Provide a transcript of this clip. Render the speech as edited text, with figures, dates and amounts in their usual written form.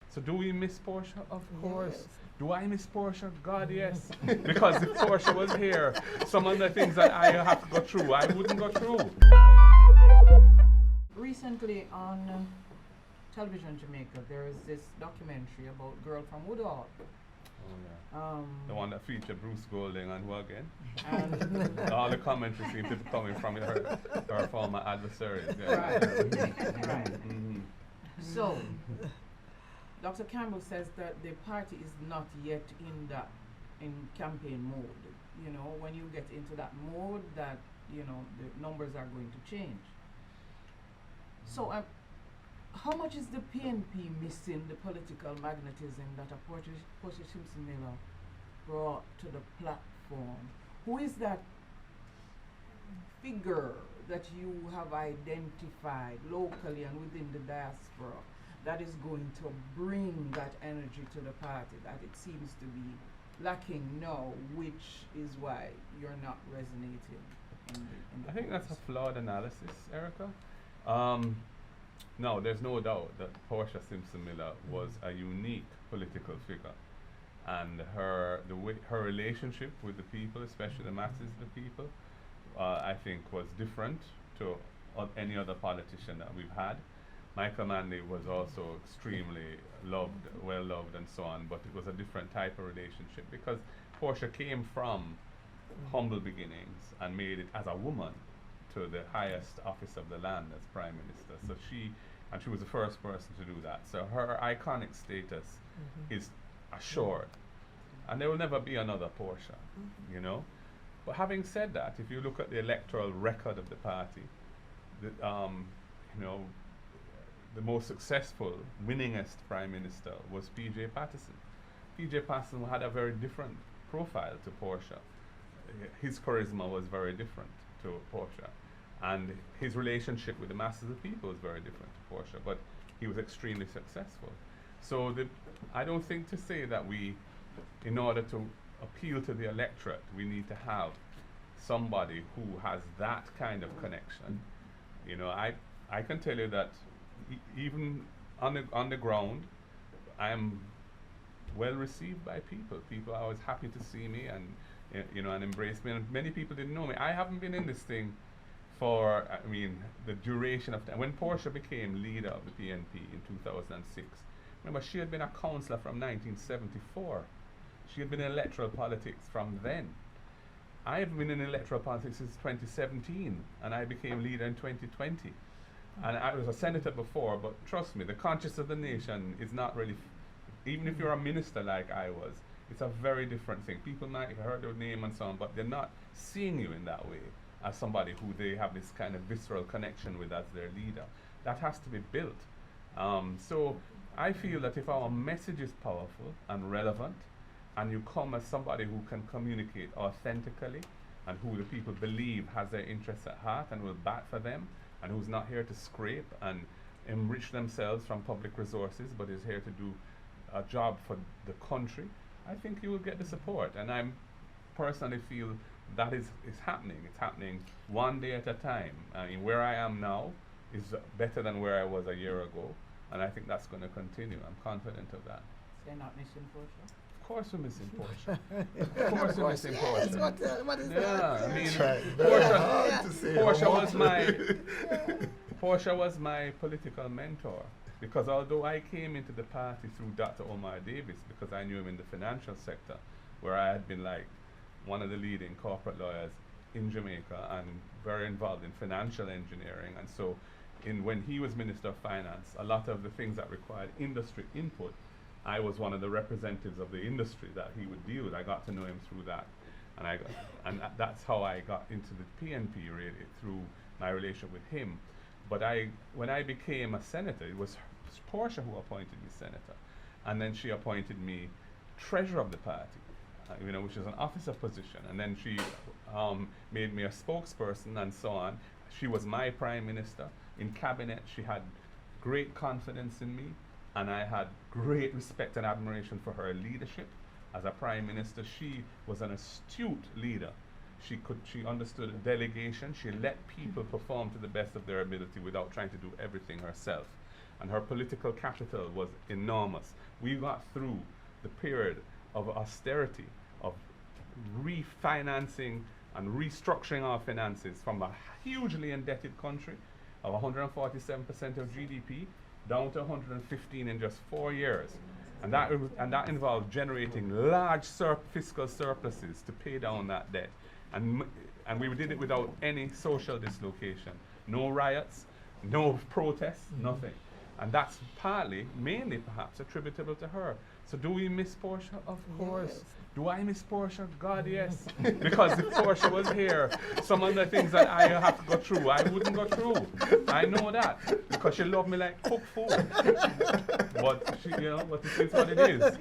So do we miss Portia? Of course. Yes. Do I miss Portia? God, yes. Because if Portia was here, some of the things that I have to go through, I wouldn't go through. Recently on Television Jamaica, there is this documentary about Girl from Woodhall. Oh, yeah. The one that featured Bruce Golding and who again? And All the commentary seems to be coming from her former adversaries. Yeah. Right. Right. Mhm. So, Dr. Campbell says that the party is not yet in campaign mode. You know, when you get into that mode, that the numbers are going to change. So, how much is the PNP missing the political magnetism that a Portia Simpson Miller brought to the platform? Who is that figure that you have identified locally and within the diaspora that is going to bring that energy to the party that it seems to be lacking now, which is why you're not resonating in the I think that's a polls? flawed analysis, Erica. No, there's no doubt that Portia Simpson Miller was a unique political figure, and her relationship with the people, especially the masses of the people, I think was different to any other politician that we've had. Michael Manley was also extremely loved, well loved, and so on, but it was a different type of relationship because Portia came from humble beginnings and made it as a woman to the highest office of the land as Prime Minister. So she was the first person to do that. So her iconic status is assured. And there will never be another Portia, you know. But having said that, if you look at the electoral record of the party, the most successful, winningest Prime Minister was P.J. Patterson. P.J. Patterson had a very different profile to Portia. His charisma was very different to Portia. And his relationship with the masses of people was very different to Portia, but he was extremely successful. So I don't think to say that in order to appeal to the electorate, we need to have somebody who has that kind of connection. You know, I can tell you that even on the ground, I am well received by people. People are always happy to see me and and embrace me. And many people didn't know me. I haven't been in this thing for the duration of time. When Portia became leader of the PNP in 2006, remember she had been a councillor from 1974. She had been in electoral politics from then. I have been in electoral politics since 2017, and I became leader in 2020. And I was a senator before, but trust me, the conscience of the nation is not really, even if you're a minister like I was, it's a very different thing. People might have heard your name and so on, but they're not seeing you in that way as somebody who they have this kind of visceral connection with as their leader. That has to be built. So I feel that if our message is powerful and relevant, and you come as somebody who can communicate authentically, and who the people believe has their interests at heart and will bat for them, and who's not here to scrape and enrich themselves from public resources, but is here to do a job for the country, I think you will get the support. And I personally feel that is happening. It's happening one day at a time. I mean, where I am now is better than where I was a year ago, and I think that's going to continue. I'm confident of that. So you're not missing Portia? Of course we're missing Portia. Of course we're missing Portia. Yes, what is Yeah, that? I mean, Portia was my political mentor, because although I came into the party through Dr. Omar Davis, because I knew him in the financial sector, where I had been like one of the leading corporate lawyers in Jamaica and very involved in financial engineering, and so when he was Minister of Finance, a lot of the things that required industry input, I was one of the representatives of the industry that he would deal with. I got to know him through that, and that's how I got into the PNP, really, through my relationship with him. But when I became a senator, it was Portia who appointed me senator, and then she appointed me treasurer of the party, which is an officer position, and then she made me a spokesperson and so on. She was my prime minister. In cabinet, she had great confidence in me, and I had great respect and admiration for her leadership. As a prime minister, she was an astute leader. She understood delegation. She let people perform to the best of their ability without trying to do everything herself. and her political capital was enormous. We got through the period of austerity, of refinancing and restructuring our finances from a hugely indebted country of 147% of GDP down to 115 in just 4 years. And that involved generating large fiscal surpluses to pay down that debt. And we did it without any social dislocation. No riots, no protests, nothing. And that's mainly perhaps, attributable to her. So do we miss Portia? Of course. Yes. Do I miss Portia? God, yes. Because if Portia was here, some of the things that I have to go through, I wouldn't go through. I know that. Because she loved me like cooked food. But, but it is what it is.